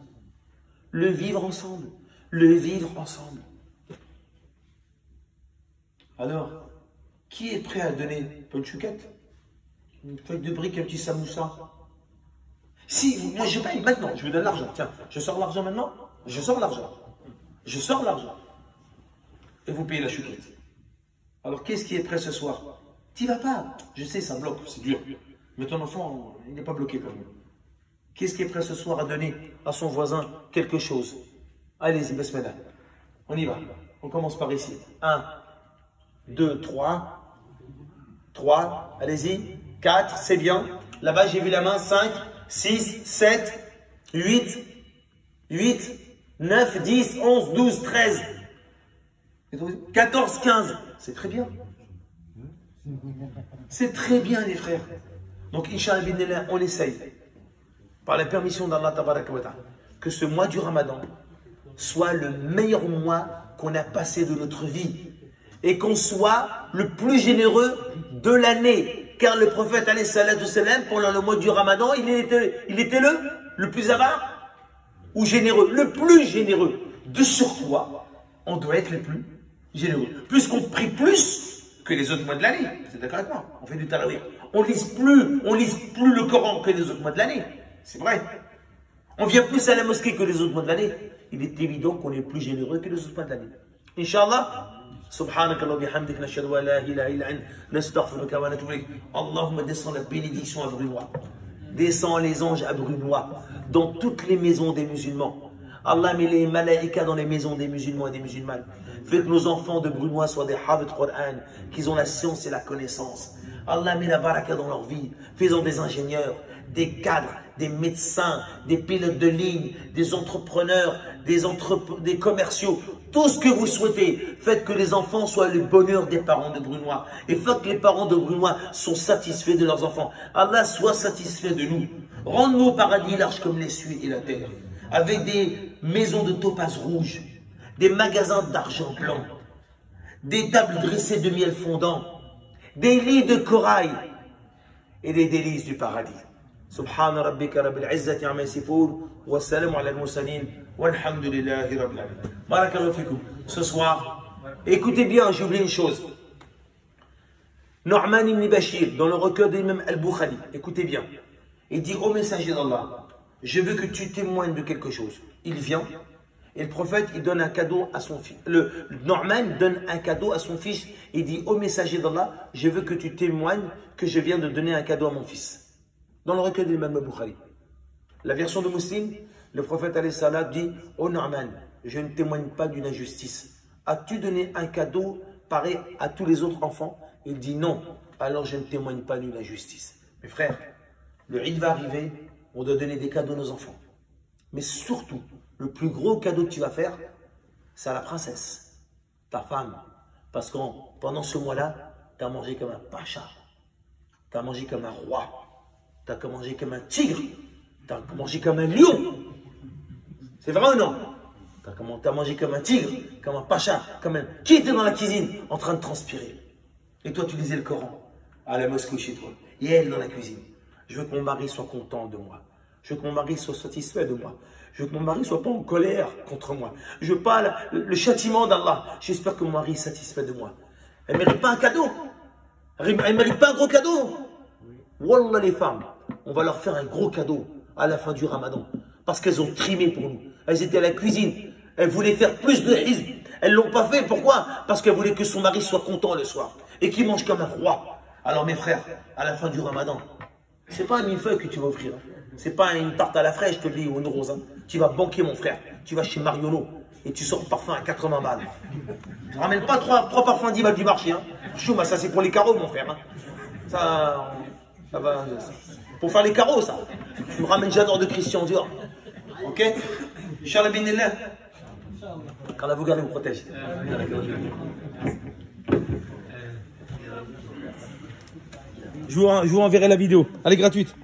Le vivre ensemble. Le vivre ensemble. Alors, qui est prêt à donner pas une chouquette? Une feuille de brique, un petit samoussa? Si, moi je paye maintenant, je vous donne l'argent. Tiens, je sors l'argent maintenant. Je sors l'argent. Je sors l'argent. Et vous payez la chouquette. Alors, qu'est-ce qui est prêt ce soir? T'y vas pas. Je sais, ça bloque, c'est dur. Mais ton enfant, il n'est pas bloqué comme nous. Qu'est-ce qui est prêt ce soir à donner à son voisin quelque chose? Allez-y, Besmela. On y va. On commence par ici. 1, 2, 3. 3, allez-y. 4, c'est bien. Là-bas, j'ai vu la main. 5, 6, 7, 8, 9, 10, 11, 12, 13, 14, 15. C'est très bien. C'est très bien, les frères. Donc, Inch'Allah, on essaye, par la permission d'Allah, que ce mois du Ramadan soit le meilleur mois qu'on a passé de notre vie et qu'on soit le plus généreux de l'année. Car le prophète, pendant le mois du Ramadan, il était le plus avare ou généreux? Le plus généreux. De surcroît, on doit être le plus généreux. Puisqu'on prie plus que les autres mois de l'année. Vous êtes d'accord avec moi? On fait du tarawih. On lise plus le Coran que les autres mois de l'année. C'est vrai. On vient plus à la mosquée que les autres mois de l'année. Il est évident qu'on est plus généreux que les autres mois de l'année. Inch'Allah. Subhanak Allah bihamdik nashhadu wa la ilaha illa ant nastaghfiruka wa natubu ilayk. Allahumma descends la bénédiction à Brunois. Descends les anges à Brunois dans toutes les maisons des musulmans. Allah met les malaïkas dans les maisons des musulmans et des musulmanes. Fais que nos enfants de Brunois soient des Hafid Qur'an, qu'ils ont la science et la connaissance. Allah met la baraka dans leur vie. Fais-en des ingénieurs, des cadres, des médecins, des pilotes de ligne, des entrepreneurs, des commerciaux. Tout ce que vous souhaitez, faites que les enfants soient le bonheur des parents de Brunois. Et faites que les parents de Brunois soient satisfaits de leurs enfants. Allah soit satisfait de nous. Rends-nous au paradis large comme les cieux et la terre. Avec des maisons de topaz rouge, des magasins d'argent blanc, des tables dressées de miel fondant, des lits de corail et des délices du paradis. Subhana rabbika rabbil izzati amma yasifun wa salamun ala al-mursalin walhamdulillahi rabbil alamin. Barakallahu fikum. Ce soir, écoutez bien, j'ai oublié une chose. Nu'man ibn Bashir, dans le recueil de l'imam Al-Bukhari, écoutez bien, il dit au messager d'Allah, je veux que tu témoignes de quelque chose. Il vient, et le prophète, il donne un cadeau à son fils. Nu'man donne un cadeau à son fils. Il dit au messager d'Allah, je veux que tu témoignes que je viens de donner un cadeau à mon fils. Dans le recueil de l'imam Al-Bukhari. La version de Muslim, le prophète dit, oh Nu'man, je ne témoigne pas d'une injustice. As-tu donné un cadeau pareil à tous les autres enfants? Il dit non, alors je ne témoigne pas d'une injustice. Mes frères, le Eid va arriver, on doit donner des cadeaux à nos enfants. Mais surtout, le plus gros cadeau que tu vas faire, c'est à la princesse, ta femme. Parce que pendant ce mois-là, tu as mangé comme un pacha, tu as mangé comme un roi, tu as mangé comme un tigre, tu as mangé comme un lion. C'est vrai ou non? Tu as mangé comme un tigre, comme un pacha, comme un... Qui était dans la cuisine en train de transpirer? Et toi, tu lisais le Coran à la mosquée chez toi. Et elle dans la cuisine. Je veux que mon mari soit content de moi. Je veux que mon mari soit satisfait de moi. Je veux que mon mari ne soit pas en colère contre moi. Je veux pas le châtiment d'Allah. J'espère que mon mari est satisfait de moi. Elle ne mérite pas un cadeau. Elle ne mérite pas un gros cadeau. Wallah les femmes, on va leur faire un gros cadeau à la fin du Ramadan. Parce qu'elles ont trimé pour nous. Elles étaient à la cuisine. Elles voulaient faire plus de hizb. Elles ne l'ont pas fait. Pourquoi? Parce qu'elle voulait que son mari soit content le soir et qu'il mange comme un roi. Alors mes frères, à la fin du ramadan, c'est pas un millefeuille que tu vas offrir. C'est pas une tarte à la fraîche, je te le dis, ou une rose. Tu vas banquer, mon frère. Tu vas chez Mariolo et tu sors parfum à 80 balles. Tu ne ramènes pas trois parfums 10 balles du marché. Hein. Chouma, ça c'est pour les carreaux, mon frère. Hein. Ça va. Pour faire les carreaux, ça. Tu me ramènes J'adore de Christian Dior. Ok? Inch'Allah binillah. Qu'Allah vous garde et vous protège. Je vous enverrai la vidéo. Elle est gratuite.